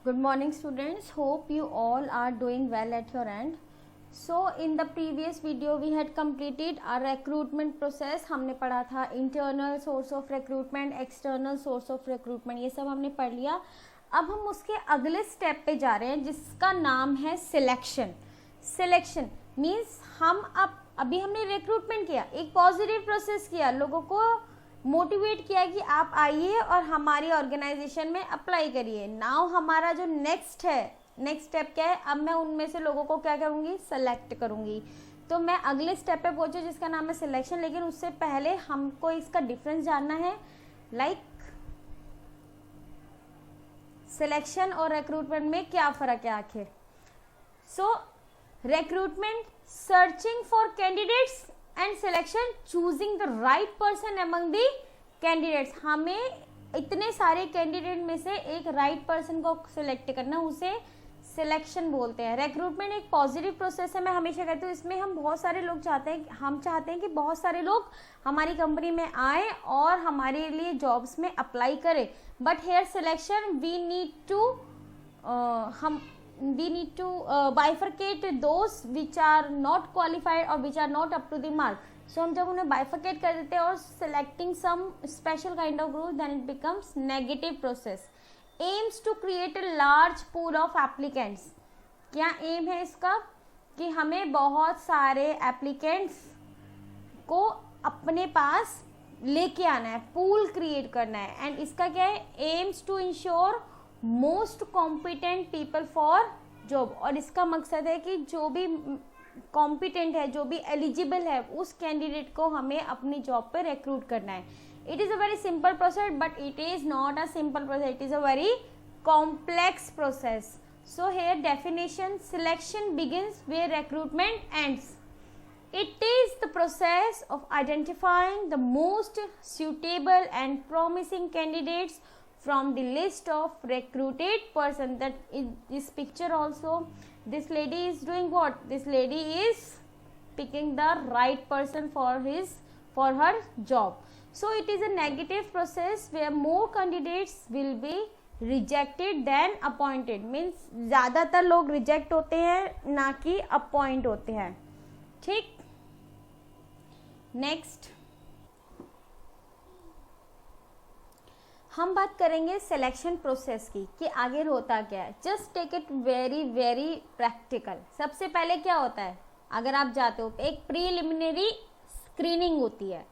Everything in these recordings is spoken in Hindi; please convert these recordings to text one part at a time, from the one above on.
Good morning students, hope you all are doing well at your end. So in the previous video we had completed our recruitment process. हमने पढ़ा था internal source of recruitment, external source of recruitment, ये सब हमने पढ़ लिया. अब हम उसके अगले स्टेप पे जा रहे हैं जिसका नाम है सिलेक्शन. सिलेक्शन मीन्स हम अभी हमने रिक्रूटमेंट किया, एक पॉजिटिव प्रोसेस किया, लोगों को मोटिवेट किया कि आप आइए और हमारी ऑर्गेनाइजेशन में अप्लाई करिए. नाउ हमारा जो नेक्स्ट स्टेप क्या है, अब मैं उनमें से लोगों को क्या करूँगी, सेलेक्ट करूँगी. तो मैं अगले स्टेप पे पहुँची जिसका नाम है सिलेक्शन. लेकिन उससे पहले हमको इसका डिफरेंस जानना है, लाइक सिलेक्शन और रिक्रूटमेंट में क्या फ़र्क है आखिर. So recruitment searching for candidates and selection choosing the right person among the candidates. हमें इतने सारे कैंडिडेट में से एक राइट पर्सन को सिलेक्ट करना, उसे सिलेक्शन बोलते हैं. रिक्रूटमेंट एक पॉजिटिव प्रोसेस है. मैं हमेशा कहती हूँ इसमें हम बहुत सारे लोग चाहते हैं कि बहुत सारे लोग हमारी कंपनी में आए और हमारे लिए जॉब्स में अप्लाई करें. But here selection we need to bifurcate those which are not qualified or which are not up to the mark. So हम जब उन्हें bifurcate कर देते हैं और selecting some special kind of group, then it becomes negative process. Aims to create a large pool of applicants. क्या एम है इसका कि हमें बहुत सारे एप्लीकेंट्स को अपने पास लेके आना है, पूल क्रिएट करना है. एंड इसका क्या है, aims to ensure most competent people for job. और इसका मकसद है कि जो भी कॉम्पिटेंट है, जो भी एलिजिबल है, उस कैंडिडेट को हमें अपनी जॉब पे रिक्रूट करना है. It is a very simple process but it is not a simple process, it is a very complex process. So here definition, selection begins where recruitment ends. It is the process of identifying the most suitable and promising candidates from the list of recruited person. That in this picture also, this lady is doing what? This lady is picking the right person for her job. So it is a negative process where more candidates will be rejected than appointed. Means ज़्यादातर लोग reject होते हैं ना कि appoint होते हैं. ठीक. नेक्स्ट हम बात करेंगे सिलेक्शन प्रोसेस की कि आगे होता क्या है. Just take it very very practical. सबसे पहले क्या होता है, अगर आप जाते हो एक प्रीलिमिनरी स्क्रीनिंग होती है.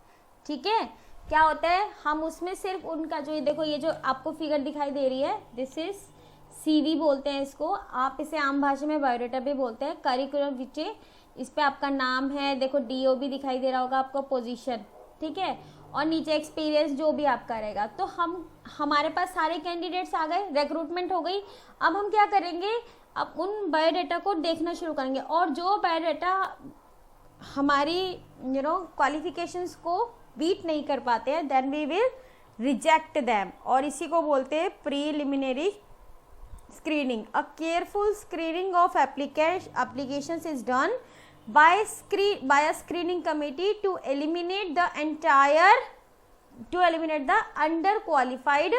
ठीक है, क्या होता है, हम उसमें सिर्फ उनका जो, ये देखो, ये जो आपको फिगर दिखाई दे रही है, दिस इज सीवी बोलते हैं इसको. आप इसे आम भाषा में बायोडाटा भी बोलते हैं. करिकुलम विटे, इस पे आपका नाम है, देखो डीओ भी दिखाई दे रहा होगा आपको, पोजीशन. ठीक है, और नीचे एक्सपीरियंस जो भी आपका रहेगा. तो हमारे पास सारे कैंडिडेट्स आ गए, रिक्रूटमेंट हो गई. अब हम क्या करेंगे, अब उन बायोडाटा को देखना शुरू करेंगे और जो बायोडाटा हमारी क्वालिफिकेशंस को बीट नहीं कर पाते हैं, then we will reject them. और इसी को बोलते हैं preliminary screening. A careful screening of applications is done by a screening committee to eliminate the underqualified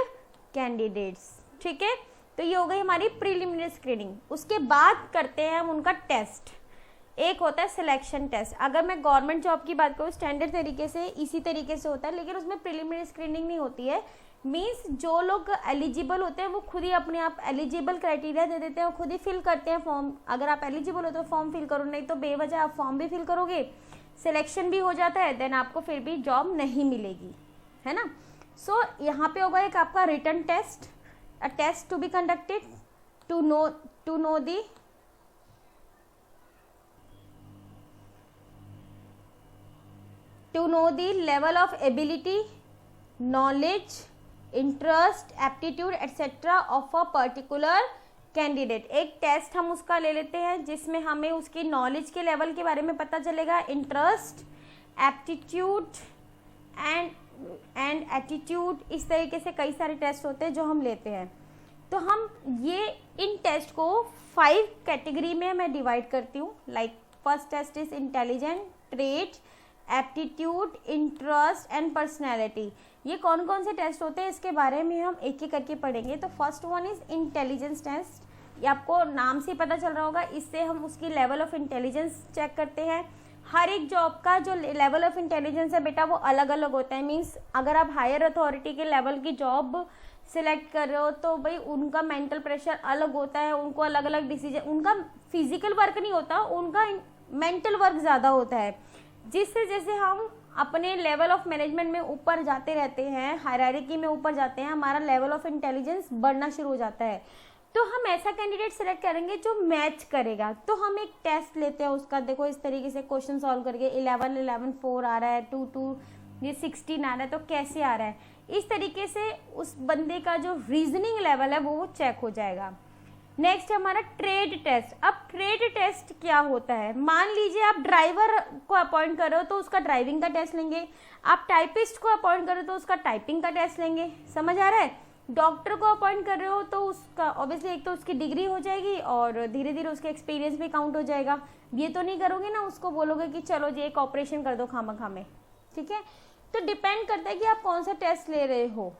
candidates. ठीक है, तो ये हो गई हमारी प्रीलिमिनरी स्क्रीनिंग. उसके बाद करते हैं हम उनका टेस्ट. एक होता है सिलेक्शन टेस्ट. अगर मैं गवर्नमेंट जॉब की बात करूँ, स्टैंडर्ड तरीके से इसी तरीके से होता है, लेकिन उसमें प्रीलिमिनरी स्क्रीनिंग नहीं होती है. मीन्स जो लोग एलिजिबल होते हैं वो खुद ही अपने आप एलिजिबल क्राइटेरिया दे देते हैं और खुद ही फिल करते हैं फॉर्म. अगर आप एलिजिबल हो तो फॉर्म फिल करो, नहीं तो बेवजह आप फॉर्म भी फिल करोगे, सिलेक्शन भी हो जाता है, देन आपको फिर भी जॉब नहीं मिलेगी, है ना. सो यहाँ पे होगा एक आपका written test, a test to be conducted to know the level of ability, knowledge, interest, aptitude etc. of a particular candidate. एक टेस्ट हम उसका ले लेते हैं जिसमें हमें उसकी नॉलेज के लेवल के बारे में पता चलेगा, इंटरेस्ट, एप्टीट्यूड एंड एटीट्यूड. इस तरीके से कई सारे टेस्ट होते हैं जो हम लेते हैं. तो हम ये इन टेस्ट को 5 कैटेगरी में मैं डिवाइड करती हूँ. Like first test is intelligent, trait, aptitude, interest and personality. ये कौन कौन से टेस्ट होते हैं इसके बारे में हम एक एक करके पढ़ेंगे। तो first one is intelligence test. ये आपको नाम से पता चल रहा होगा, इससे हम उसकी लेवल ऑफ इंटेलिजेंस चेक करते हैं। हर एक जॉब का जो लेवल ऑफ इंटेलिजेंस है बेटा वो अलग अलग होता है। मीन्स अगर आप हायर अथॉरिटी के लेवल की जॉब सिलेक्ट कर रहे हो तो भाई उनका मेंटल प्रेशर अलग होता है, उनको अलग अलग डिसीजन, उनका फिजिकल वर्क नहीं होता, उनका मेंटल वर्क ज़्यादा होता है। जिससे जैसे हम अपने लेवल ऑफ मैनेजमेंट में ऊपर जाते रहते हैं, हायरार्की में ऊपर जाते हैं, हमारा लेवल ऑफ इंटेलिजेंस बढ़ना शुरू हो जाता है। तो हम ऐसा कैंडिडेट सेलेक्ट करेंगे जो मैच करेगा। तो हम एक टेस्ट लेते हैं उसका, देखो इस तरीके से क्वेश्चन सॉल्व करके 11 11 4 आ रहा है, 2 2 ये 16 आ रहा है, तो कैसे आ रहा है, इस तरीके से उस बंदे का जो रीजनिंग लेवल है वो चेक हो जाएगा। नेक्स्ट है हमारा ट्रेड टेस्ट। अब ट्रेड टेस्ट क्या होता है, मान लीजिए आप ड्राइवर को अपॉइंट कर रहे हो तो उसका ड्राइविंग का टेस्ट लेंगे, आप टाइपिस्ट को अपॉइंट कर रहे हो तो उसका टाइपिंग का टेस्ट लेंगे, समझ आ रहा है। डॉक्टर को अपॉइंट कर रहे हो तो उसका ऑब्वियसली एक तो उसकी डिग्री हो जाएगी और धीरे धीरे उसके एक्सपीरियंस भी काउंट हो जाएगा। ये तो नहीं करोगे ना, उसको बोलोगे कि चलो जी एक ऑपरेशन कर दो खामा में, ठीक है। तो डिपेंड करता है कि आप कौन सा टेस्ट ले रहे हो,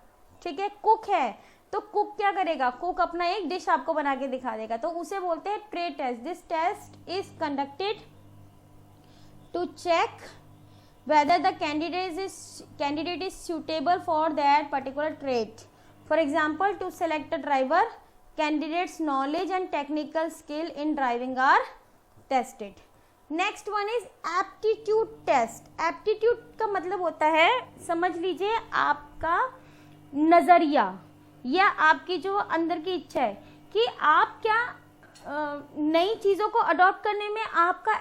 ठीक है। कुक है तो कुक क्या करेगा, कुक अपना एक डिश आपको बना के दिखा देगा, तो उसे बोलते हैं trade test. This test is conducted to check whether the candidate is suitable for that particular trade. For example, to select a driver, candidate's knowledge and technical skill in driving are tested. Next one is aptitude test. Aptitude का मतलब होता है, समझ लीजिए आपका नज़रिया या आपकी जो अंदर की इच्छा है कि आप क्या नई चीज़ों को अडॉप्ट करने में आपका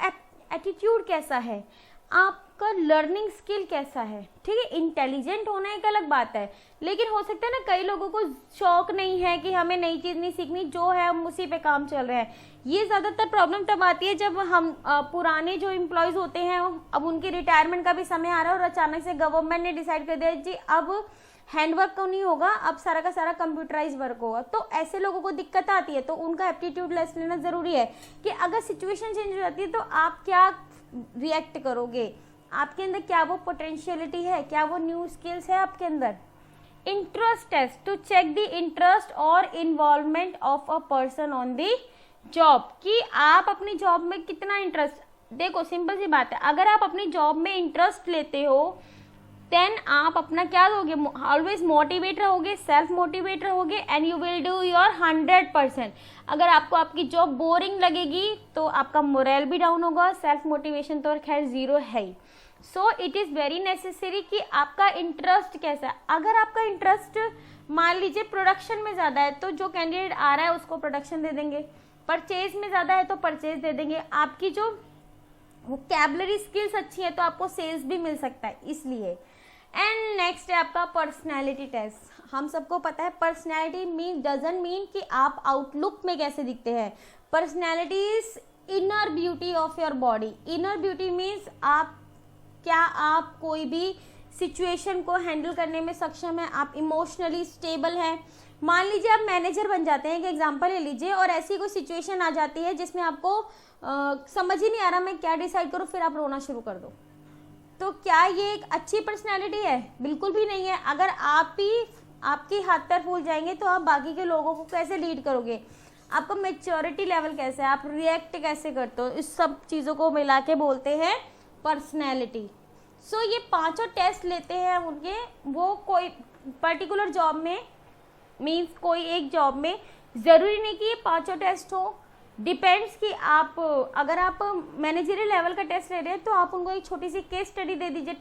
एटीट्यूड कैसा है, आपका लर्निंग स्किल कैसा है, ठीक है। इंटेलिजेंट होना एक अलग बात है, लेकिन हो सकता है ना कई लोगों को शौक नहीं है कि हमें नई चीज़ नहीं सीखनी, जो है हम उसी पे काम चल रहे हैं। ये ज़्यादातर प्रॉब्लम तब आती है जब हम पुराने जो एम्प्लॉयज़ होते हैं अब उनकी रिटायरमेंट का भी समय आ रहा है और अचानक से गवर्नमेंट ने डिसाइड कर दिया जी अब हैंडवर्क तो नहीं होगा, अब सारा का सारा कंप्यूटराइज वर्क होगा। तो ऐसे लोगों को दिक्कत आती है, तो उनका एप्टीट्यूड टेस्ट लेना ज़रूरी है कि अगर सिचुएशन चेंज हो जाती है तो आप क्या रिएक्ट करोगे, आपके अंदर क्या वो पोटेंशियलिटी है, क्या वो न्यू स्किल्स है आपके अंदर। Interest test to check the interest और involvement of a person on the job, कि आप अपनी जॉब में कितना इंटरेस्ट, देखो सिंपल सी बात है, अगर आप अपनी जॉब में इंटरेस्ट लेते हो देन आप अपना क्या दोगे, ऑलवेज मोटिवेट रहोगे, सेल्फ मोटिवेट रहोगे and you will do your 100%। अगर आपको आपकी जॉब बोरिंग लगेगी तो आपका मोरल भी डाउन होगा, सेल्फ मोटिवेशन तो खैर जीरो है ही। So it is very necessary कि आपका इंटरेस्ट कैसा है। अगर आपका इंटरेस्ट मान लीजिए प्रोडक्शन में ज़्यादा है तो जो कैंडिडेट आ रहा है उसको प्रोडक्शन दे देंगे, परचेज में ज़्यादा है तो परचेज दे देंगे, आपकी जो वोकैबुलरी स्किल्स अच्छी है तो आपको सेल्स भी मिल सकता है इसलिए। एंड नेक्स्ट है आपका पर्सनैलिटी टेस्ट। हम सबको पता है पर्सनैलिटी डजंट मीन कि आप आउटलुक में कैसे दिखते हैं। Personality is inner beauty of your body. Inner beauty means आप कोई भी सिचुएशन को हैंडल करने में सक्षम है, आप इमोशनली स्टेबल हैं। मान लीजिए आप मैनेजर बन जाते हैं, एक एग्जांपल ले लीजिए, और ऐसी कोई सिचुएशन आ जाती है जिसमें आपको समझ ही नहीं आ रहा मैं क्या डिसाइड करूँ, फिर आप रोना शुरू कर दो, तो क्या ये एक अच्छी पर्सनैलिटी है? बिल्कुल भी नहीं है। अगर आप ही आपकी हाथ पैर फूल जाएंगे तो आप बाकी के लोगों को कैसे लीड करोगे, आपका मैच्योरिटी लेवल कैसा है, आप रिएक्ट कैसे करते हो, इस सब चीज़ों को मिला के बोलते हैं पर्सनैलिटी। सो ये पांचों टेस्ट लेते हैं उनके, वो कोई पर्टिकुलर जॉब में मीन्स कोई एक जॉब में ज़रूरी नहीं कि ये पांचों टेस्ट हो, डिपेंड्स कि आप अगर आप मैनेजरियल लेवल का टेस्ट ले रहे हैं तो आप उनको एक छोटी सी केस स्टडी दे दीजिए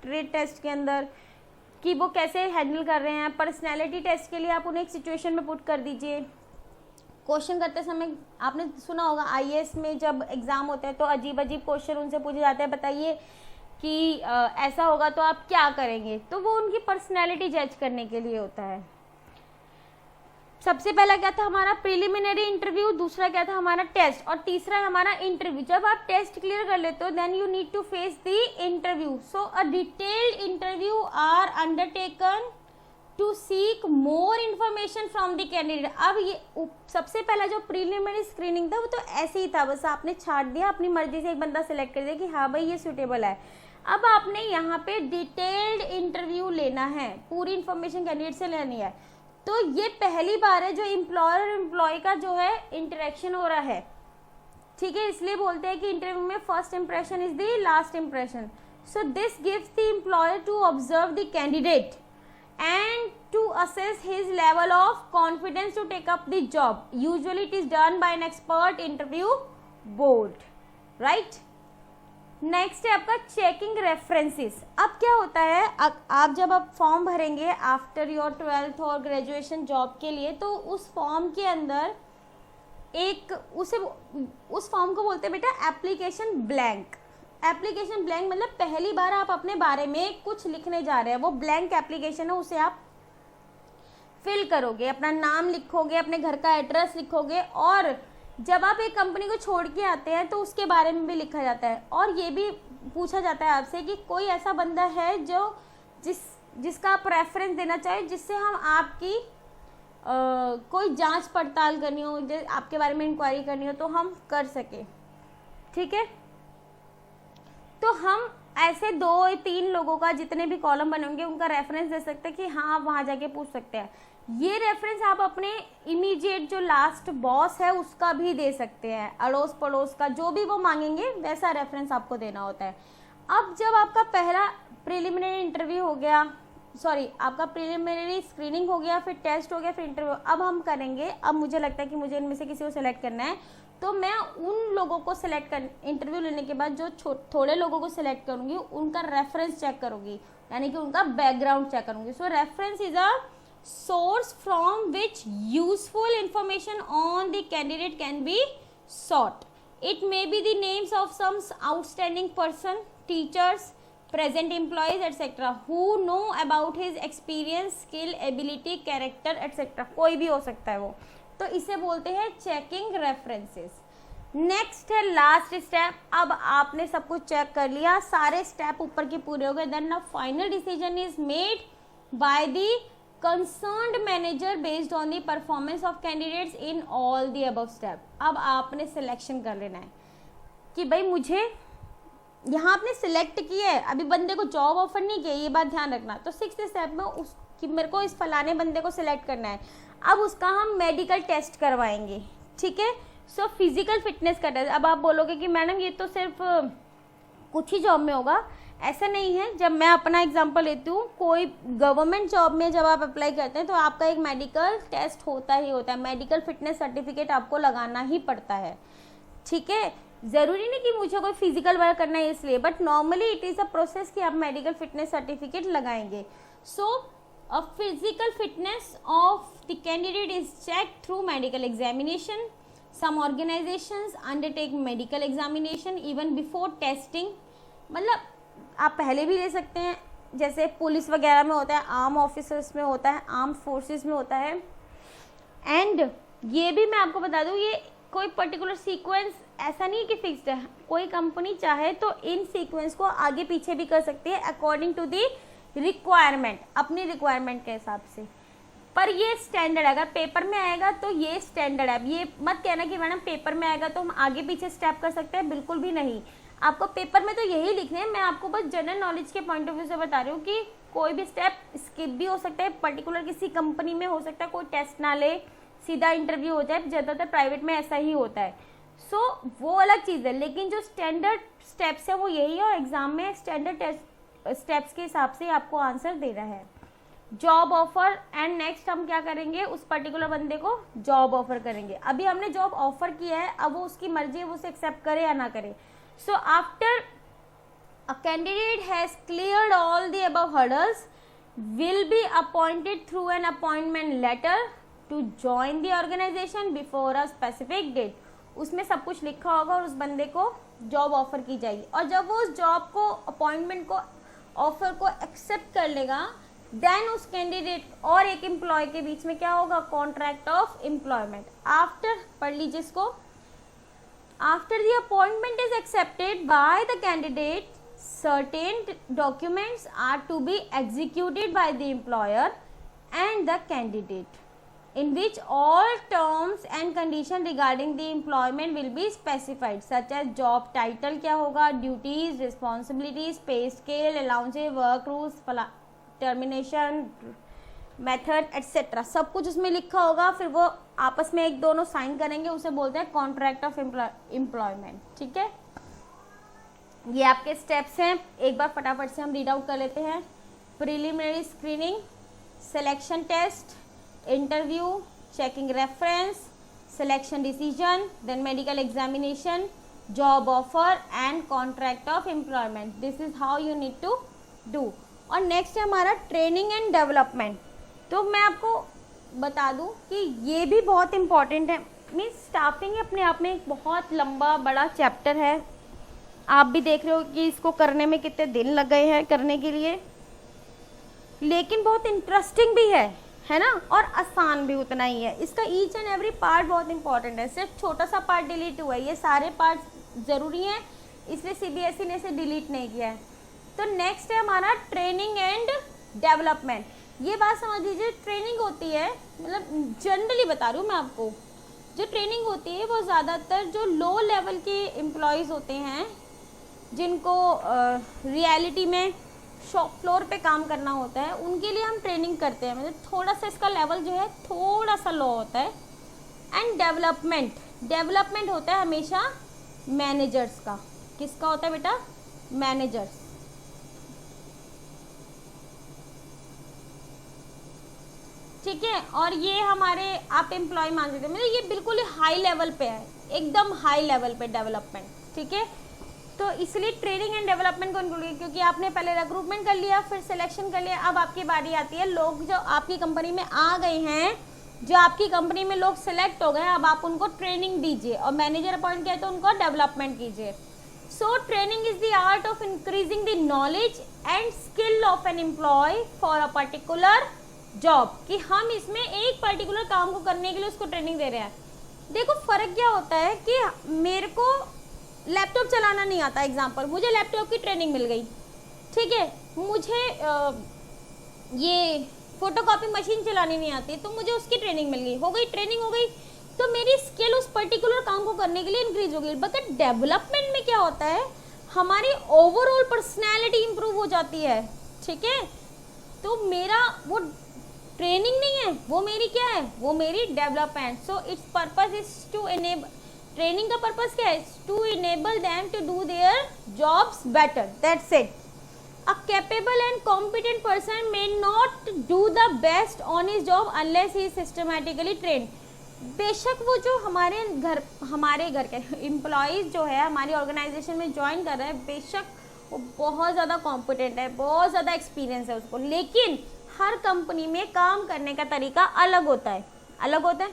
ट्रेड टेस्ट के अंदर कि वो कैसे हैंडल कर रहे हैं। पर्सनैलिटी टेस्ट के लिए आप उन्हें एक सिचुएशन में पुट कर दीजिए। क्वेश्चन करते समय आपने सुना होगा आईएएस में जब एग्ज़ाम होता है तो अजीब अजीब क्वेश्चन उनसे पूछे जाते हैं, बताइए कि ऐसा होगा तो आप क्या करेंगे, तो वो उनकी पर्सनैलिटी जज करने के लिए होता है। सबसे पहला क्या था हमारा प्रिलिमिनरी इंटरव्यू, दूसरा क्या था हमारा टेस्ट, और तीसरा है हमारा इंटरव्यू। जब आप टेस्ट क्लियर कर लेते हो then you need to face the interview. So a detailed interview are undertaken to seek more information from the candidate. अब ये सबसे पहला जो प्रीलिमिनरी स्क्रीनिंग था वो तो ऐसे ही था, बस आपने छाट दिया, अपनी मर्जी से एक बंदा सिलेक्ट कर दिया कि हाँ भाई ये सूटेबल है। अब आपने यहाँ पे डिटेल्ड इंटरव्यू लेना है, पूरी इंफॉर्मेशन कैंडिडेट से लेनी है। तो ये पहली बार है जो एम्प्लॉयर और एम्प्लॉय का जो है इंटरेक्शन हो रहा है, ठीक है। इसलिए बोलते हैं कि इंटरव्यू में first impression is the last impression. So this gives the employer to observe the candidate and to assess his level of confidence to take up the job. Usually it is done by an expert interview board, right? Next है आपका चेकिंग रेफरेंसेस। अब क्या होता है, आप जब आप फॉर्म भरेंगे आफ्टर योर 12th और ग्रेजुएशन जॉब के लिए, तो उस फॉर्म के अंदर एक उस फॉर्म को बोलते हैं बेटा एप्लीकेशन ब्लैंक। एप्लीकेशन ब्लैंक मतलब पहली बार आप अपने बारे में कुछ लिखने जा रहे हैं, वो ब्लैंक एप्लीकेशन है, उसे आप फिल करोगे, अपना नाम लिखोगे, अपने घर का एड्रेस लिखोगे, और जब आप एक कंपनी को छोड़ के आते हैं तो उसके बारे में भी लिखा जाता है। और ये भी पूछा जाता है आपसे कि कोई ऐसा बंदा है जो जिसका आप रेफरेंस देना चाहे, जिससे हम आपकी कोई जांच पड़ताल करनी हो, आपके बारे में इंक्वायरी करनी हो, तो हम कर सके, ठीक है। तो हम ऐसे 2-3 लोगों का, जितने भी कॉलम बने होंगे, उनका रेफरेंस दे सकते हैं कि हाँ आप वहाँ जाके पूछ सकते हैं। ये रेफरेंस आप अपने इमीडिएट जो लास्ट बॉस है उसका भी दे सकते हैं, अड़ोस पड़ोस का, जो भी वो मांगेंगे वैसा रेफरेंस आपको देना होता है। अब जब आपका पहला प्रिलिमिनरी इंटरव्यू हो गया, आपका प्रिलिमिनरी स्क्रीनिंग हो गया, फिर टेस्ट हो गया, फिर इंटरव्यू, अब हम करेंगे, अब मुझे लगता है कि मुझे इनमें से किसी को सिलेक्ट करना है, तो मैं उन लोगों को सिलेक्ट कर, इंटरव्यू लेने के बाद जो थोड़े लोगों को सिलेक्ट करूंगी, उनका रेफरेंस चेक करूंगी, यानी कि उनका बैकग्राउंड चेक करूंगी। So reference is a source from which useful information on the candidate can be sought. It may be the names of some outstanding person, teachers, present employees, etc. who know about his experience, skill, ability, character, etc. कोई भी हो सकता है वो, तो इसे बोलते हैं चेकिंग रेफरेंसेस। नेक्स्ट है लास्ट स्टेप। अब आपने सब कुछ चेक कर लिया, सारे स्टेप ऊपर के पूरे हो गए, then a final decision is made by the concerned manager based on the performance of candidates in all the above step। अब आपने सिलेक्शन कर लेना है कि भाई मुझे यहाँ आपने सिलेक्ट किया है, अभी बंदे को जॉब ऑफर नहीं किया, ये बात ध्यान रखना। तो 6th स्टेप में कि मेरे को इस फलाने बंदे को सिलेक्ट करना है, अब उसका हम मेडिकल टेस्ट करवाएंगे, ठीक है। सो फिजिकल फिटनेस का टेस्ट। अब आप बोलोगे कि मैडम ये तो सिर्फ कुछ ही जॉब में होगा, ऐसा नहीं है। जब मैं अपना एग्जांपल लेती हूँ, कोई गवर्नमेंट जॉब में जब आप अप्लाई करते हैं तो आपका एक मेडिकल टेस्ट होता ही होता है, मेडिकल फिटनेस सर्टिफिकेट आपको लगाना ही पड़ता है, ठीक है। ज़रूरी नहीं कि मुझे कोई फिजिकल वर्क करना है इसलिए, but normally it is a process कि आप मेडिकल फिटनेस सर्टिफिकेट लगाएंगे। So a physical fitness of the candidate is check through medical examination. Some organisations undertake medical examination even before testing. मतलब आप पहले भी ले सकते हैं, जैसे पुलिस वगैरह में होता है, आर्म ऑफिसर्स में होता है, आर्म फोर्सेस में होता है। एंड ये भी मैं आपको बता दूं, ये कोई पर्टिकुलर सीक्वेंस ऐसा नहीं कि फिक्स्ड है, कोई कंपनी चाहे तो इन सीक्वेंस को आगे पीछे भी कर सकती है अकॉर्डिंग टू दी रिक्वायरमेंट, अपनी रिक्वायरमेंट के हिसाब से। पर ये स्टैंडर्ड है, अगर पेपर में आएगा तो ये स्टैंडर्ड है। ये मत कहना कि मैडम पेपर में आएगा तो हम आगे पीछे स्टेप कर सकते हैं, बिल्कुल भी नहीं। आपको पेपर में तो यही लिखने हैं, मैं आपको बस जनरल नॉलेज के पॉइंट ऑफ व्यू से बता रही हूँ कि कोई भी स्टेप स्किप भी हो सकता है, पर्टिकुलर किसी कंपनी में हो सकता है कोई टेस्ट ना ले, सीधा इंटरव्यू हो जाए, ज़्यादातर प्राइवेट में ऐसा ही होता है। सो वो अलग चीज़ है, लेकिन जो स्टैंडर्ड स्टेप्स है वो यही है, और एग्जाम में स्टैंडर्ड स्टेप्स के हिसाब से आपको आंसर देना है। जॉब ऑफर, एंड नेक्स्ट हम क्या करेंगे, उस पर्टिकुलर बंदे को जॉब ऑफर करेंगे। अभी हमने जॉब ऑफर किया है, अब वो उसकी मर्जी है वो उसे एक्सेप्ट करे या ना करे। So after a candidate has cleared all the above hurdles, will be appointed through an appointment letter to join the organization before a specific date। उसमें सब कुछ लिखा होगा और उस बंदे को जॉब ऑफर की जाएगी, और जब वो उस जॉब को, अपॉइंटमेंट को, ऑफर को एक्सेप्ट कर लेगा, देन उस कैंडिडेट और एक एम्प्लॉय के बीच में क्या होगा, कॉन्ट्रैक्ट ऑफ एम्प्लॉयमेंट। आफ्टर, पढ़ लीजिए इसको, after the appointment is accepted by the candidate, certain documents are to be executed by the employer and the candidate। in which all terms and condition regarding the employment will be specified such as job title क्या होगा, duties, responsibilities, pay scale, allowances, work rules, termination method etc. सब कुछ उसमें लिखा होगा, फिर वो आपस में एक दोनों साइन करेंगे, उसे बोलते हैं कॉन्ट्रैक्ट ऑफ एम्प्लॉयमेंट. ठीक है, ये आपके स्टेप्स हैं. एक बार फटाफट से हम रीड आउट कर लेते हैं. Preliminary screening, selection test, interview, checking reference, selection decision, then medical examination, job offer and contract of employment. This is how you need to do. और नेक्स्ट है हमारा ट्रेनिंग एंड डेवलपमेंट. तो मैं आपको बता दूं कि ये भी बहुत इंपॉर्टेंट है. मीन्स स्टाफिंग अपने आप में एक बहुत लंबा बड़ा चैप्टर है. आप भी देख रहे हो कि इसको करने में कितने दिन लग गए हैं करने के लिए, लेकिन बहुत इंटरेस्टिंग भी है ना, और आसान भी उतना ही है. इसका ईच एंड एवरी पार्ट बहुत इंपॉर्टेंट है. सिर्फ छोटा सा पार्ट डिलीट हुआ है, ये सारे पार्ट जरूरी हैं, इसलिए सीबीएसई ने इसे डिलीट नहीं किया है. तो नेक्स्ट है हमारा ट्रेनिंग एंड डेवलपमेंट. ये बात समझ लीजिए, ट्रेनिंग होती है, मतलब जनरली बता रही हूँ मैं आपको, जो ट्रेनिंग होती है वो ज़्यादातर जो लो लेवल के एम्प्लॉयज़ होते हैं, जिनको रियलिटी में शॉप फ्लोर पे काम करना होता है, उनके लिए हम ट्रेनिंग करते हैं. मतलब थोड़ा सा इसका लेवल जो है थोड़ा सा लो होता है. एंड डेवलपमेंट होता है हमेशा मैनेजर्स का. किसका होता है बेटा? मैनेजर्स. ठीक है, और ये हमारे आप एम्प्लॉय मान सकते हैं, मतलब ये बिल्कुल ही हाई लेवल पे है, एकदम हाई लेवल पे डेवलपमेंट. ठीक है, तो इसलिए ट्रेनिंग एंड डेवलपमेंट को इंक्लूड, क्योंकि आपने पहले रिक्रूटमेंट कर लिया, फिर सिलेक्शन कर लिया, अब आपकी बारी आती है. लोग जो आपकी कंपनी में आ गए हैं, जो आपकी कंपनी में लोग सिलेक्ट हो गए हैं, अब आप उनको ट्रेनिंग दीजिए, और मैनेजर अपॉइंट किया तो उनको डेवलपमेंट कीजिए. So training is the art of increasing the knowledge and skill of an employ for a particular job. कि हम इसमें एक पर्टिकुलर काम को करने के लिए उसको ट्रेनिंग दे रहे हैं. देखो फर्क क्या होता है कि मेरे को लैपटॉप चलाना नहीं आता, एग्जाम्पल, मुझे लैपटॉप की ट्रेनिंग मिल गई. ठीक है, मुझे ये फोटोकॉपी मशीन चलानी नहीं आती, तो मुझे उसकी ट्रेनिंग मिल गई, हो गई ट्रेनिंग हो गई, तो मेरी स्किल उस पर्टिकुलर काम को करने के लिए इंक्रीज हो गई. बट डेवलपमेंट में क्या होता है, हमारी ओवरऑल पर्सनैलिटी इंप्रूव हो जाती है. ठीक है, तो मेरा वो ट्रेनिंग नहीं है, वो मेरी क्या है, वो मेरी development. So its purpose is to enable, training का पर्पस क्या है, to enable them to do their jobs better. That's it. A capable and competent person may not do the best on his job unless he is systematically train. बेशक वो जो हमारे घर के एम्प्लॉयज़ जो है हमारी ऑर्गेनाइजेशन में ज्वाइन कर रहे हैं, बेशक वो बहुत ज़्यादा कॉम्पिटेंट है, बहुत ज़्यादा एक्सपीरियंस है उसको, लेकिन हर कंपनी में काम करने का तरीका अलग होता है.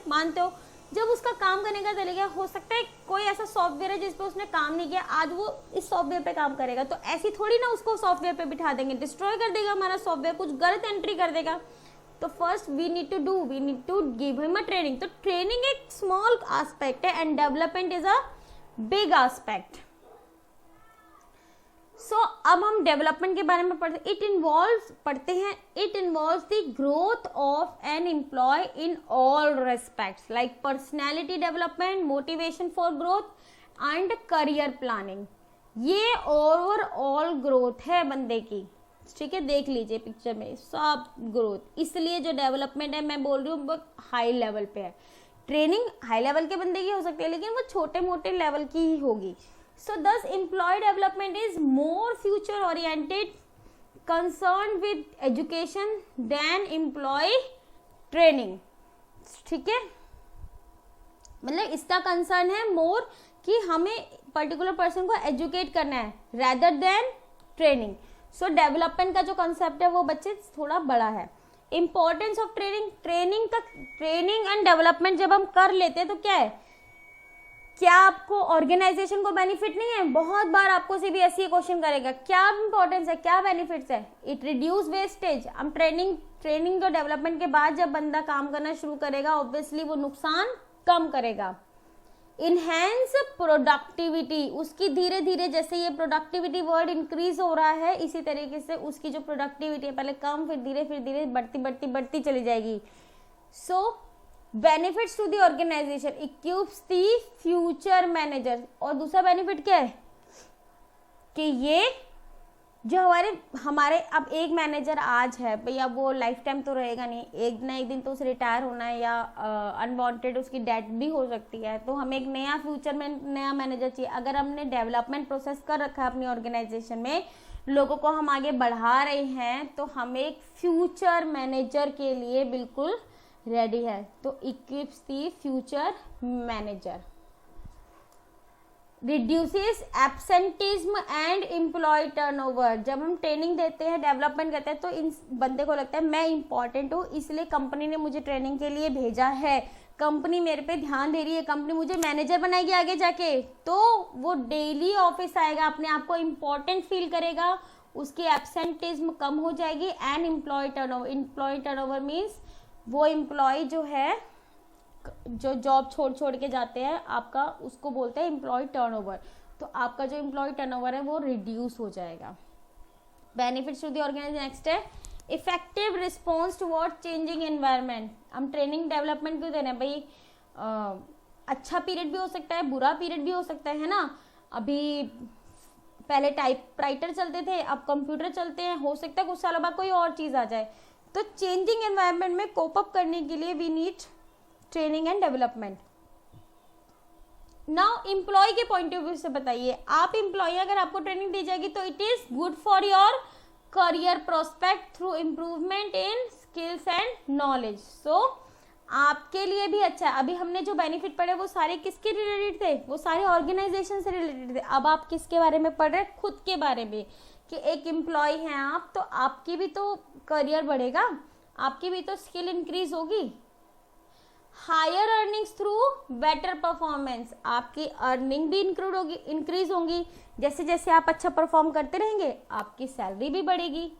मानते हो? जब उसका काम करने का तरीका हो सकता है, कोई ऐसा सॉफ्टवेयर है जिस पे उसने काम नहीं किया, आज वो इस सॉफ्टवेयर पे काम करेगा, तो ऐसी थोड़ी ना उसको सॉफ्टवेयर पे बिठा देंगे, डिस्ट्रॉय कर देगा हमारा सॉफ्टवेयर, कुछ गलत एंट्री कर देगा. तो first we need to give him a training. तो ट्रेनिंग एक स्मॉल एस्पेक्ट है and development is a big aspect. So अब हम डेवलपमेंट के बारे में पढ़ते हैं. It involves the growth of an employ in all respects like personality development, motivation for growth and career planning. ये ओवरऑल ग्रोथ है बंदे की. ठीक है, देख लीजिए पिक्चर में सब ग्रोथ. इसलिए जो डेवलपमेंट है मैं बोल रही हूँ बहुत हाई लेवल पे है. ट्रेनिंग हाई लेवल के बंदे की हो सकती है, लेकिन वो छोटे मोटे लेवल की ही होगी. So thus employee development is more future oriented, concerned with education than employee training. ठीक है, मतलब इसका कंसर्न है मोर कि हमें पर्टिकुलर पर्सन को एजुकेट करना है rather than ट्रेनिंग. सो डेवलपमेंट का जो कंसेप्ट है वो बच्चे थोड़ा बड़ा है. Importance of training and development जब हम कर लेते हैं तो क्या है, क्या आपको ऑर्गेनाइजेशन को बेनिफिट नहीं है? बहुत बार आपको सीबीएसई क्वेश्चन करेगा, क्या इंपॉर्टेंस है, क्या बेनिफिट्स है? It reduce wastage. हम ट्रेनिंग और डेवलपमेंट के बाद जब बंदा काम करना शुरू करेगा, ऑब्वियसली वो नुकसान कम करेगा. इनहेंस प्रोडक्टिविटी, उसकी धीरे धीरे, जैसे ये प्रोडक्टिविटी वर्ड इंक्रीज हो रहा है, इसी तरीके से उसकी जो प्रोडक्टिविटी है पहले कम, फिर धीरे बढ़ती चली जाएगी. So benefits to the organisation, equips the future manager. और दूसरा बेनिफिट क्या है कि ये जो हमारे अब एक मैनेजर आज है भैया, वो लाइफ टाइम तो रहेगा नहीं, एक ना एक दिन तो उसे रिटायर होना है या अनवांटेड उसकी डेथ भी हो सकती है, तो हमें एक नया फ्यूचर में नया मैनेजर चाहिए। अगर हमने डेवलपमेंट प्रोसेस कर रखा है अपनी ऑर्गेनाइजेशन में, लोगों को हम आगे बढ़ा रहे हैं, तो हम एक फ्यूचर मैनेजर के लिए बिल्कुल रेडी है। तो equips the future manager. Reduces absenteeism and employ turnover. जब हम ट्रेनिंग देते हैं, डेवलपमेंट करते हैं, तो इन बंदे को लगता है मैं इंपॉर्टेंट हूँ, इसलिए कंपनी ने मुझे ट्रेनिंग के लिए भेजा है, कंपनी मेरे पे ध्यान दे रही है, कंपनी मुझे मैनेजर बनाएगी आगे जाके, तो वो डेली ऑफिस आएगा, अपने आप को इम्पोर्टेंट फील करेगा, उसकी एब्सेंटिज्म कम हो जाएगी। एंड एम्प्लॉय टर्नओवर मीन्स वो एम्प्लॉय जो है, जो जॉब छोड़ के जाते हैं आपका, उसको बोलते हैं एम्प्लॉय टर्नओवर। तो आपका जो एम्प्लॉय टर्नओवर है वो रिड्यूस हो जाएगा। Benefits to the organisation. Next है effective response toward changing environment. हम ट्रेनिंग डेवलपमेंट क्यों दे रहे हैं भाई? अच्छा पीरियड भी हो सकता है, बुरा पीरियड भी हो सकता है ना। अभी पहले टाइपराइटर चलते थे, अब कंप्यूटर चलते हैं, हो सकता है कुछ सालों बाद कोई और चीज आ जाए। तो चेंजिंग एनवायरनमेंट में कोप अप करने के लिए we need training and development. Now employ के पॉइंट ऑफ व्यू से बताइए, आप एम्प्लॉय अगर आपको ट्रेनिंग दी जाएगी तो it is good for your career prospect through improvement in skills and knowledge. So आपके लिए भी अच्छा है। अभी हमने जो बेनिफिट पढ़े वो सारे किसके रिलेटेड थे? वो सारे ऑर्गेनाइजेशन से रिलेटेड थे। अब आप किसके बारे में पढ़ रहे हैं? खुद के बारे में, कि एक एम्प्लॉय हैं आप, तो आपकी भी तो करियर बढ़ेगा, आपकी भी तो स्किल इंक्रीज होगी। Higher earnings through better performance, आपकी अर्निंग भी इंक्रीज होंगी। जैसे जैसे आप अच्छा परफॉर्म करते रहेंगे आपकी सैलरी भी बढ़ेगी।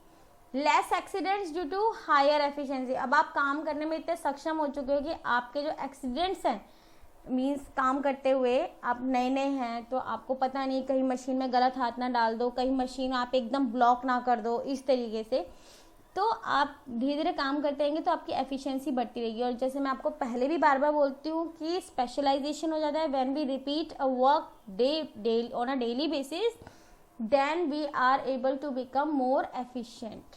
Less accidents due to higher efficiency, अब आप काम करने में इतने सक्षम हो चुके हो कि आपके जो एक्सीडेंट्स हैं, मीन्स काम करते हुए आप नए नए हैं तो आपको पता नहीं, कहीं मशीन में गलत हाथ ना डाल दो, कहीं मशीन आप एकदम ब्लॉक ना कर दो, इस तरीके से। तो आप धीरे धीरे काम करते रहेंगे तो आपकी एफिशिएंसी बढ़ती रहेगी। और जैसे मैं आपको पहले भी बार बार बोलती हूँ कि स्पेशलाइजेशन हो जाता है। When we repeat a work day on a daily basis, then we are able to become more efficient.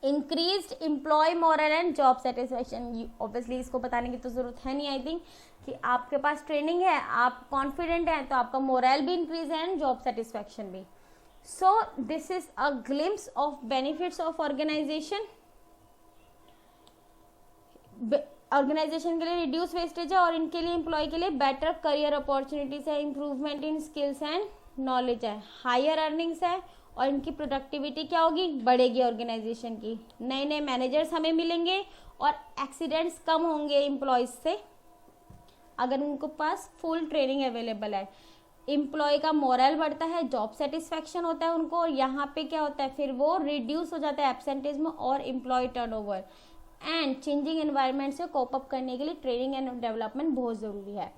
Increased employ moral and job satisfaction, obviously इसको बताने की तो जरूरत है नहीं आई थिंक, कि आपके पास ट्रेनिंग है, आप कॉन्फिडेंट हैं, तो आपका मोरल भी इंक्रीज है एंड जॉब सेटिस्फैक्शन भी। So this is a glimpse of benefits of organization. Organisation के लिए रिड्यूस वेस्टेज है और इनके लिए एम्प्लॉय के लिए बेटर करियर अपॉर्चुनिटीज है, improvement in skills and knowledge है, हायर अर्निंग्स है और इनकी प्रोडक्टिविटी क्या होगी? बढ़ेगी ऑर्गेनाइजेशन की। नए नए मैनेजर्स हमें मिलेंगे और एक्सीडेंट्स कम होंगे एम्प्लॉयज से अगर उनके पास फुल ट्रेनिंग अवेलेबल है। एम्प्लॉय का मोरल बढ़ता है, जॉब सेटिस्फैक्शन होता है उनको, और यहाँ पे क्या होता है फिर वो रिड्यूस हो जाता है एब्सेंटिज्म और employ turnover. And changing environment से कोप अप करने के लिए ट्रेनिंग एंड डेवलपमेंट बहुत जरूरी है।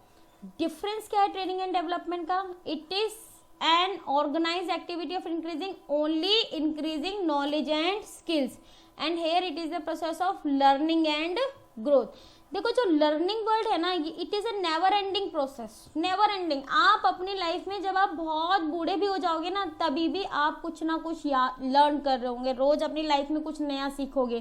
डिफरेंस क्या है ट्रेनिंग एंड डेवलपमेंट का? It is an organise activity of increasing knowledge and skills, and here it is the process of learning and growth. देखो जो लर्निंग वर्ड है ना, it is a never ending process, never ending. आप अपनी लाइफ में जब आप बहुत बूढ़े भी हो जाओगे ना, तभी भी आप कुछ ना कुछ लर्न कर रहे होंगे, रोज अपनी लाइफ में कुछ नया सीखोगे।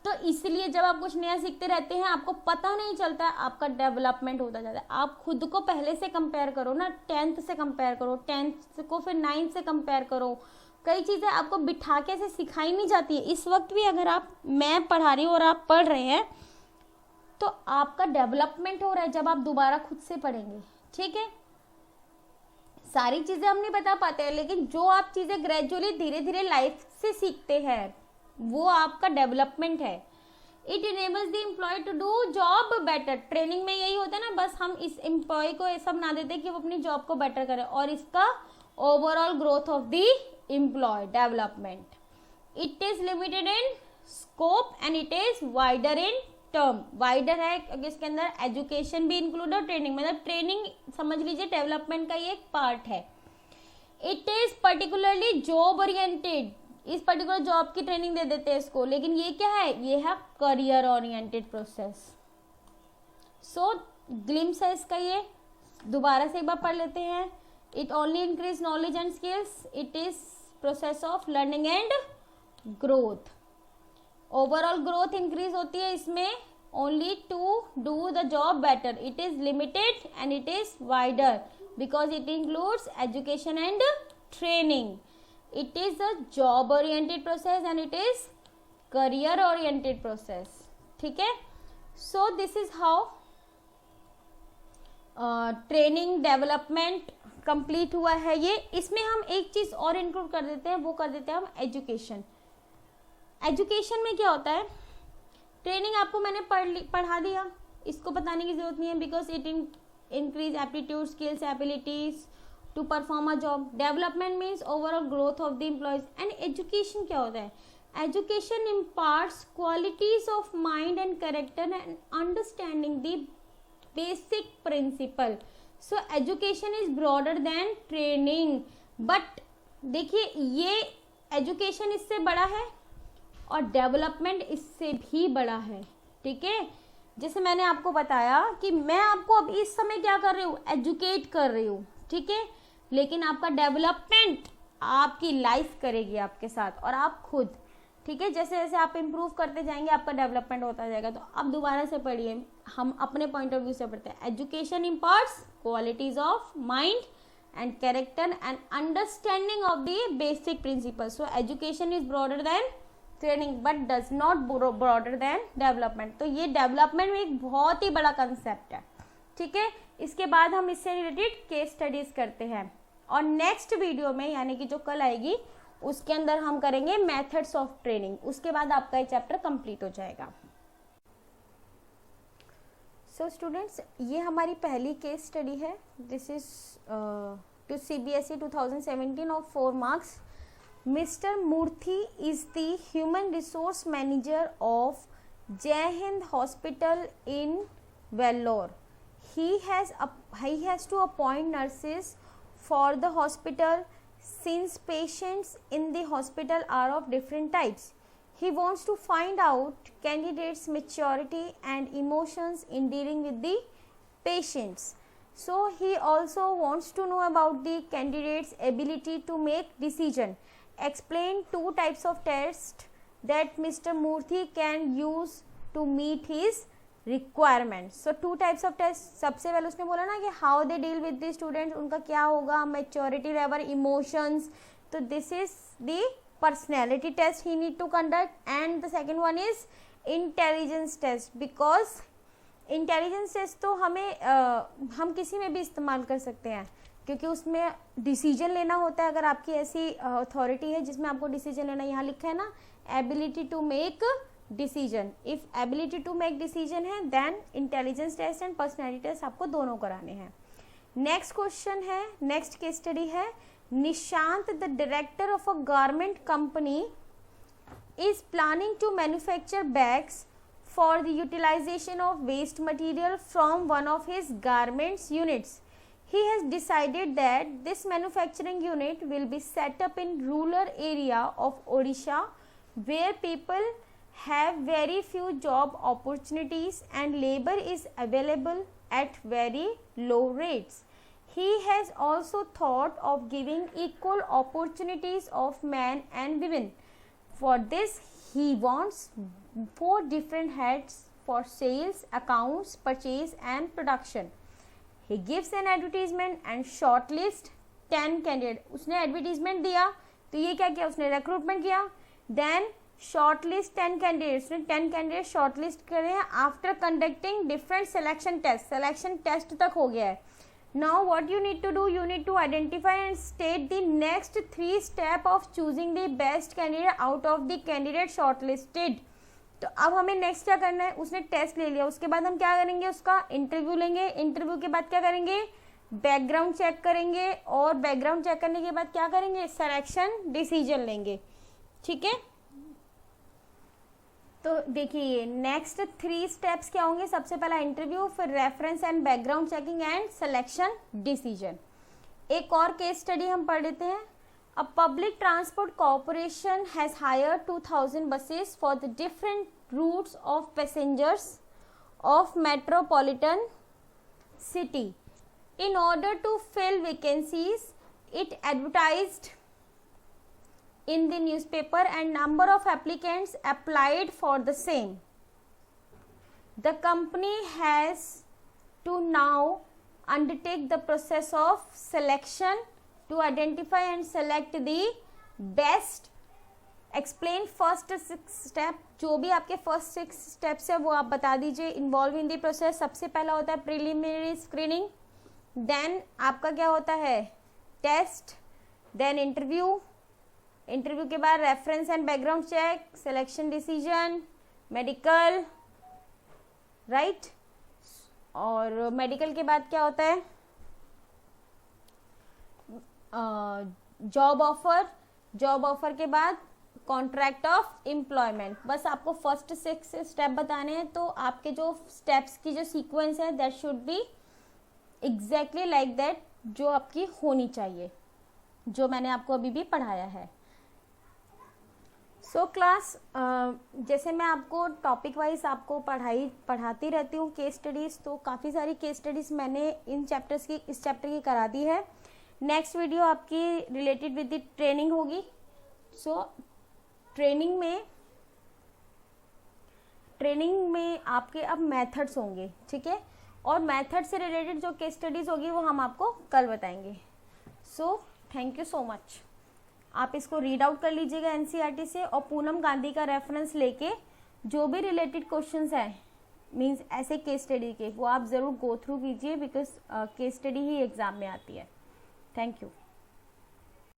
तो इसलिए जब आप कुछ नया सीखते रहते हैं आपको पता नहीं चलता है, आपका डेवलपमेंट होता जाता है। आप खुद को पहले से कंपेयर करो ना, 10th से कंपेयर करो, 10th को फिर 9th से कंपेयर करो। कई चीजें आपको बिठा के से सिखाई नहीं जाती है। इस वक्त भी अगर मैं पढ़ा रही हूँ और आप पढ़ रहे हैं तो आपका डेवलपमेंट हो रहा है जब आप दोबारा खुद से पढ़ेंगे। ठीक है, सारी चीजें हम नहीं बता पाते हैं, लेकिन जो आप चीजें ग्रेजुअली धीरे धीरे लाइफ से सीखते हैं वो आपका डेवलपमेंट है। It enables the employ to do job better. Training में यही होता है ना, बस हम इस एम्प्लॉय को ऐसा बना देते हैं कि वो अपनी जॉब को बेटर करे, और इसका overall growth of the employ development. It is limited in scope and it is wider in term. Wider है क्योंकि इसके अंदर एजुकेशन भी इंक्लूड और ट्रेनिंग, मतलब ट्रेनिंग समझ लीजिए डेवलपमेंट का ही एक पार्ट है। It is particularly job oriented, इस पर्टिकुलर जॉब की ट्रेनिंग दे देते हैं इसको, लेकिन ये क्या है? ये है करियर ओरिएंटेड प्रोसेस। सो ग्लिम्स है इसका, ये दोबारा से एक बार पढ़ लेते हैं. It only increase knowledge and skills. It is process of learning and growth. Overall growth increase होती है इसमें only to do the job better. It is limited and it is wider because it includes education and training. It is a job oriented process and it is career oriented process. ठीक है. So this is how training development complete हुआ है. ये इसमें हम एक चीज और इंक्लूड कर देते हैं, वो कर देते हैं हम एजुकेशन. एजुकेशन में क्या होता है, ट्रेनिंग आपको मैंने पढ़ा दिया, इसको बताने की जरूरत नहीं है because it increase aptitude skills abilities to perform a job. Development means overall growth of the employees. And education क्या होता है, education imparts qualities of mind and character and understanding the basic principle. So education is broader than training. But देखिए ये एजुकेशन इससे बड़ा है और डेवलपमेंट इससे भी बड़ा है. ठीक है. जैसे मैंने आपको बताया कि मैं आपको अब इस समय क्या कर रही हूँ, एजुकेट कर रही हूँ. ठीक है. लेकिन आपका डेवलपमेंट आपकी लाइफ करेगी आपके साथ और आप खुद. ठीक है. जैसे जैसे आप इम्प्रूव करते जाएंगे आपका डेवलपमेंट होता जाएगा. तो अब दोबारा से पढ़िए, हम अपने पॉइंट ऑफ व्यू से पढ़ते हैं. Education imparts qualities of mind and character and understanding of the basic principles. So education is broader than training but does not broader than development. तो ये डेवलपमेंट में एक बहुत ही बड़ा कंसेप्ट है. ठीक है. इसके बाद हम इससे रिलेटेड केस स्टडीज करते हैं और नेक्स्ट वीडियो में यानी कि जो कल आएगी उसके अंदर हम करेंगे मेथड्स ऑफ ट्रेनिंग. उसके बाद आपका ये चैप्टर कंप्लीट हो जाएगा. सो स्टूडेंट्स, ये हमारी पहली केस स्टडी है. This is to CBSE 2017 of 4 marks. Mr. Murthy is the human resource manager of Jai Hind Hospital in Vellore. He has to appoint nurses for the hospital since patients in the hospital are of different types. He wants to find out candidates' maturity and emotions in dealing with the patients. So he also wants to know about the candidate's ability to make decision. Explain 2 types of tests that Mr. Murthy can use to meet his requirements. So 2 types of tests. सबसे पहले उसने बोला ना कि how they deal with the students, उनका क्या होगा, maturity level, emotions. तो this is the personality test he need to conduct. And the second one is intelligence test because intelligence test तो हम किसी में भी इस्तेमाल कर सकते हैं क्योंकि उसमें डिसीजन लेना होता है. अगर आपकी ऐसी अथॉरिटी है जिसमें आपको डिसीजन लेना, यहाँ लिखा है ना ability to make decision. If ability to make decision है then intelligence test and personality test आपको दोनों कराने हैं. नेक्स्ट क्वेश्चन है, नेक्स्ट केस स्टडी है. Nishant the director of a garment company is planning to manufacture bags for the utilization of waste material from one of his garments units. He has decided that this manufacturing unit will be set up in rural area of Odisha where people have very few job opportunities and labor is available at very low rates. He has also thought of giving equal opportunities of men and women. For this he wants 4 different heads for sales, accounts, purchase and production. He gives an advertisement and shortlist 10 candidates. उसने एडवर्टीजमेंट दिया तो ये क्या किया, उसने रिक्रूटमेंट किया. देन शॉर्टलिस्ट 10 कैंडिडेट्स, उसने 10 कैंडिडेट शॉर्टलिस्ट करे हैं after conducting different selection test. Selection test तक हो गया है. Now what you need to do, you need to identify and state the next 3 steps of choosing the best candidate out of the candidate shortlisted. तो अब हमें नेक्स्ट क्या करना है, उसने टेस्ट ले लिया, उसके बाद हम क्या करेंगे, उसका इंटरव्यू लेंगे. इंटरव्यू के बाद क्या करेंगे, बैकग्राउंड चेक करेंगे और बैकग्राउंड चेक करने के बाद क्या करेंगे, सिलेक्शन डिसीजन लेंगे. ठीक है. तो देखिए नेक्स्ट 3 स्टेप्स क्या होंगे. सबसे पहला इंटरव्यू, फिर reference and background checking and selection decision. एक और केस स्टडी हम पढ़ लेते हैं. A public transport corporation has hired 2000 buses for the different routes of passengers of metropolitan city. In order to fill vacancies, it advertised in the newspaper and number of applicants applied for the same. The company has to now undertake the process of selection to identify and select the best. Explain first 6 step. जो भी आपके फर्स्ट 6 स्टेप्स है वो आप बता दीजिए. Involve in the process. सबसे पहला होता है प्रिलिमिनरी स्क्रीनिंग, देन आपका क्या होता है टेस्ट, देन इंटरव्यू, इंटरव्यू के बाद reference and background check, selection decision, medical, right. और मेडिकल के बाद क्या होता है जॉब ऑफर, जॉब ऑफर के बाद कॉन्ट्रैक्ट ऑफ एम्प्लॉयमेंट. बस आपको फर्स्ट 6 स्टेप बताने हैं. तो आपके जो स्टेप्स की जो सीक्वेंस है that should be exactly like that, जो आपकी होनी चाहिए, जो मैंने आपको अभी भी पढ़ाया है. सो क्लास, जैसे मैं आपको टॉपिक वाइज आपको पढ़ाती रहती हूँ केस स्टडीज़, तो काफ़ी सारी केस स्टडीज़ मैंने इन चैप्टर्स की, इस चैप्टर की करा दी है. नेक्स्ट वीडियो आपकी रिलेटेड विद द ट्रेनिंग होगी. सो ट्रेनिंग में आपके अब मेथड्स होंगे, ठीक है, और मेथड से रिलेटेड जो केस स्टडीज़ होगी वो हम आपको कल बताएंगे. So thank you so much. आप इसको रीड आउट कर लीजिएगा एनसीईआरटी से, और पूनम गांधी का रेफरेंस लेके जो भी रिलेटेड क्वेश्चंस हैं मींस ऐसे केस स्टडी के, वो आप ज़रूर गो थ्रू कीजिए, because case study he exam में आती है. Thank you.